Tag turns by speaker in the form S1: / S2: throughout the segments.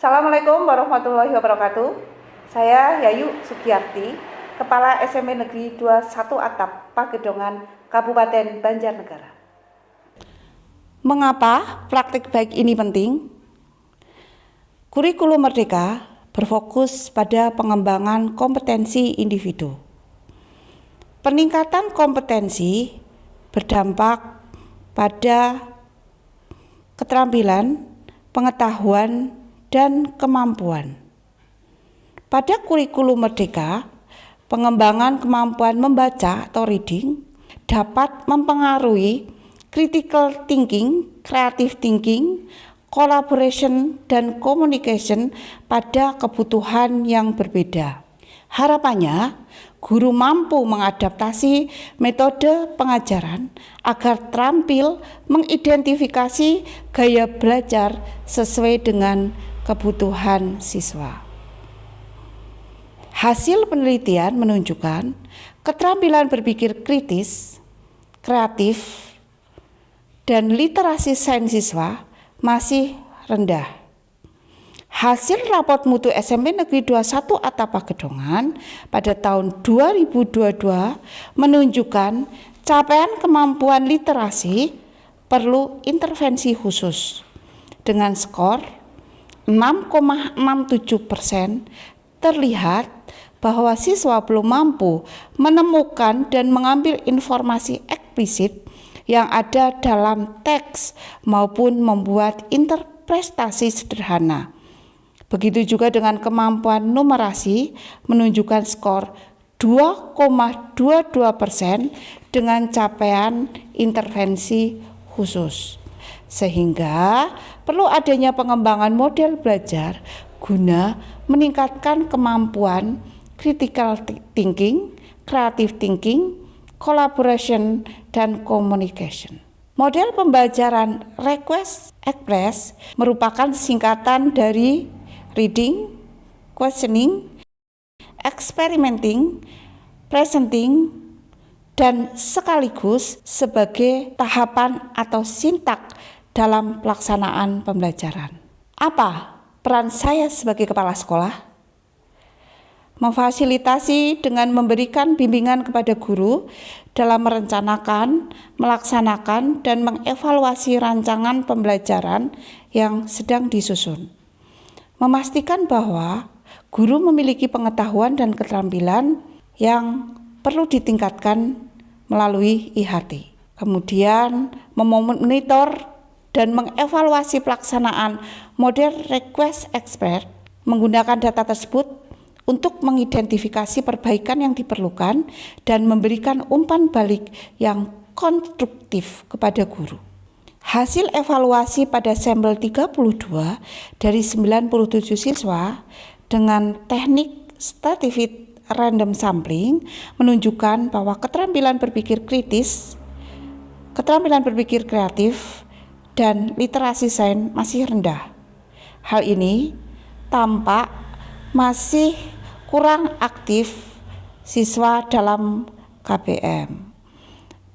S1: Assalamualaikum warahmatullahi wabarakatuh. Saya Yayu Sugiyarti, Kepala SMP Negeri 21 Atap, Pagedongan, Kabupaten Banjarnegara. Mengapa praktik baik ini penting? Kurikulum Merdeka berfokus pada pengembangan kompetensi individu. Peningkatan kompetensi berdampak pada keterampilan, pengetahuan, dan kemampuan. Pada kurikulum Merdeka, pengembangan kemampuan membaca atau reading dapat mempengaruhi critical thinking, creative thinking, collaboration, dan communication pada kebutuhan yang berbeda. Harapannya, guru mampu mengadaptasi metode pengajaran agar terampil mengidentifikasi gaya belajar sesuai dengan kebutuhan siswa. Hasil penelitian menunjukkan keterampilan berpikir kritis, kreatif, dan literasi sains siswa masih rendah. Hasil raport mutu SMP Negeri 21 Atap Pagedongan pada tahun 2022 menunjukkan capaian kemampuan literasi perlu intervensi khusus. Dengan skor 6,67%, terlihat bahwa siswa belum mampu menemukan dan mengambil informasi eksplisit yang ada dalam teks maupun membuat interpretasi sederhana. Begitu juga dengan kemampuan numerasi menunjukkan skor 2,22% dengan capaian intervensi khusus. Sehingga perlu adanya pengembangan model belajar guna meningkatkan kemampuan critical thinking, creative thinking, collaboration, dan communication. Model pembelajaran request express merupakan singkatan dari reading, questioning, experimenting, presenting, dan sekaligus sebagai tahapan atau sintak dalam pelaksanaan pembelajaran. Apa peran saya sebagai kepala sekolah? Memfasilitasi dengan memberikan bimbingan kepada guru dalam merencanakan, melaksanakan, dan mengevaluasi rancangan pembelajaran yang sedang disusun. Memastikan bahwa guru memiliki pengetahuan dan keterampilan yang perlu ditingkatkan melalui IHT. Kemudian memonitor dan mengevaluasi pelaksanaan model request expert menggunakan data tersebut untuk mengidentifikasi perbaikan yang diperlukan dan memberikan umpan balik yang konstruktif kepada guru. Hasil evaluasi pada sampel 32 dari 97 siswa dengan teknik stratified random sampling menunjukkan bahwa keterampilan berpikir kritis, keterampilan berpikir kreatif, dan literasi sains masih rendah. Hal ini tampak masih kurang aktif siswa dalam KBM.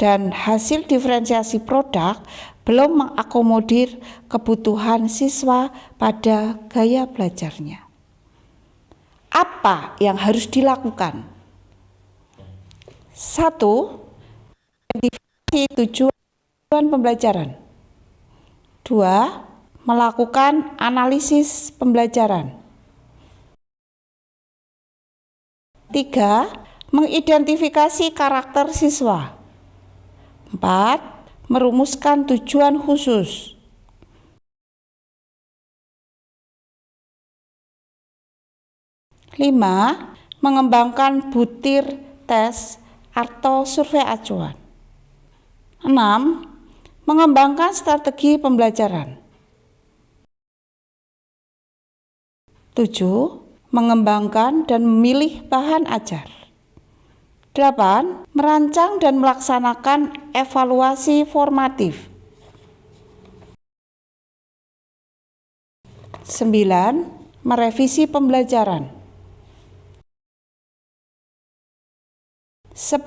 S1: Dan hasil diferensiasi produk belum mengakomodir kebutuhan siswa pada gaya belajarnya. Apa yang harus dilakukan? 1. Identifikasi tujuan pembelajaran. 2. Melakukan analisis pembelajaran. 3. Mengidentifikasi karakter siswa. 4. Merumuskan tujuan khusus. 5. Mengembangkan butir tes atau survei acuan. 6. Mengembangkan strategi pembelajaran. 7. Mengembangkan dan memilih bahan ajar. 8. Merancang dan melaksanakan evaluasi formatif. 9. Merevisi pembelajaran. 10.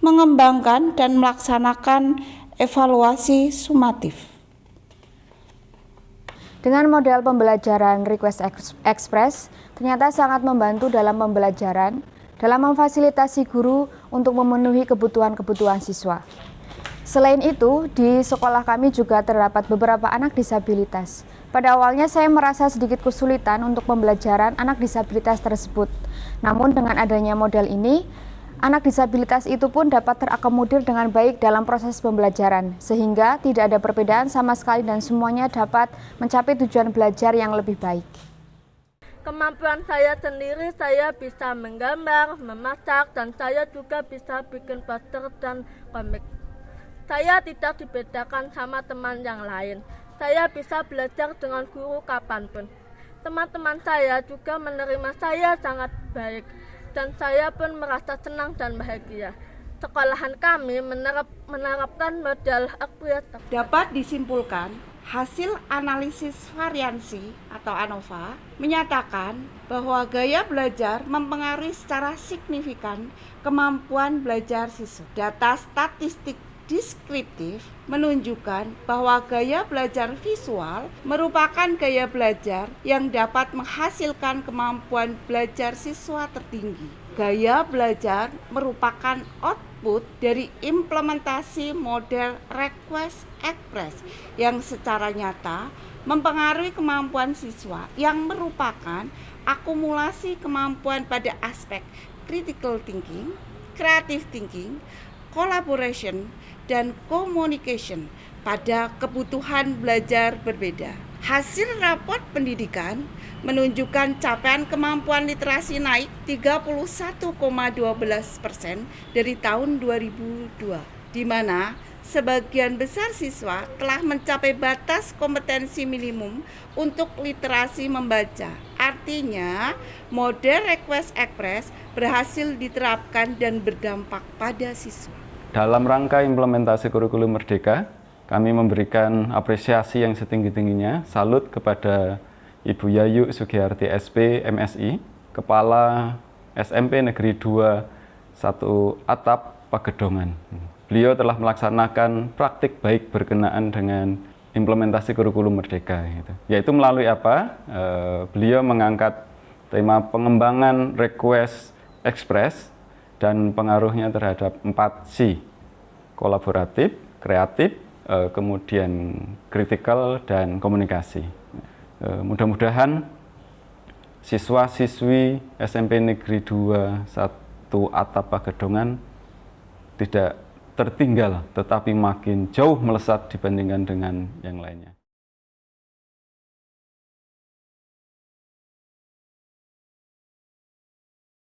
S1: Mengembangkan dan melaksanakan evaluasi sumatif.
S2: Dengan model pembelajaran Request Express, ternyata sangat membantu dalam pembelajaran, dalam memfasilitasi guru untuk memenuhi kebutuhan-kebutuhan siswa. Selain itu, di sekolah kami juga terdapat beberapa anak disabilitas. Pada awalnya saya merasa sedikit kesulitan untuk pembelajaran anak disabilitas tersebut. Namun dengan adanya model ini, anak disabilitas itu pun dapat terakomodir dengan baik dalam proses pembelajaran, sehingga tidak ada perbedaan sama sekali dan semuanya dapat mencapai tujuan belajar yang lebih baik.
S3: Kemampuan saya sendiri, saya bisa menggambar, memasak, dan saya juga bisa bikin poster dan komik. Saya tidak dibedakan sama teman yang lain. Saya bisa belajar dengan guru kapanpun. Teman-teman saya juga menerima saya sangat baik, dan saya pun merasa senang dan bahagia. Sekolahan kami menerapkan model Aquarius.
S1: Dapat disimpulkan, hasil analisis variansi atau ANOVA menyatakan bahwa gaya belajar mempengaruhi secara signifikan kemampuan belajar siswa. Data statistik deskriptif menunjukkan bahwa gaya belajar visual merupakan gaya belajar yang dapat menghasilkan kemampuan belajar siswa tertinggi. Gaya belajar merupakan output dari implementasi model Request Express yang secara nyata mempengaruhi kemampuan siswa yang merupakan akumulasi kemampuan pada aspek critical thinking, creative thinking, collaboration, dan communication pada kebutuhan belajar berbeda. Hasil raport pendidikan menunjukkan capaian kemampuan literasi naik 31,12% dari tahun 2002, di mana sebagian besar siswa telah mencapai batas kompetensi minimum untuk literasi membaca. Artinya, model Request Express berhasil diterapkan dan berdampak pada siswa.
S4: Dalam rangka implementasi kurikulum Merdeka, kami memberikan apresiasi yang setinggi-tingginya, salut kepada Ibu Yayu Sugiyarti SP, MSI, Kepala SMP Negeri 2 1 Atap, Pagedongan. Beliau telah melaksanakan praktik baik berkenaan dengan implementasi kurikulum Merdeka, yaitu melalui apa? Beliau mengangkat tema pengembangan Request Express dan pengaruhnya terhadap 4C, kolaboratif, kreatif, kemudian kritikal, dan komunikasi. Mudah-mudahan siswa-siswi SMP Negeri 2 1 Atap Pagedongan tidak tertinggal, tetapi makin jauh melesat dibandingkan dengan yang lainnya.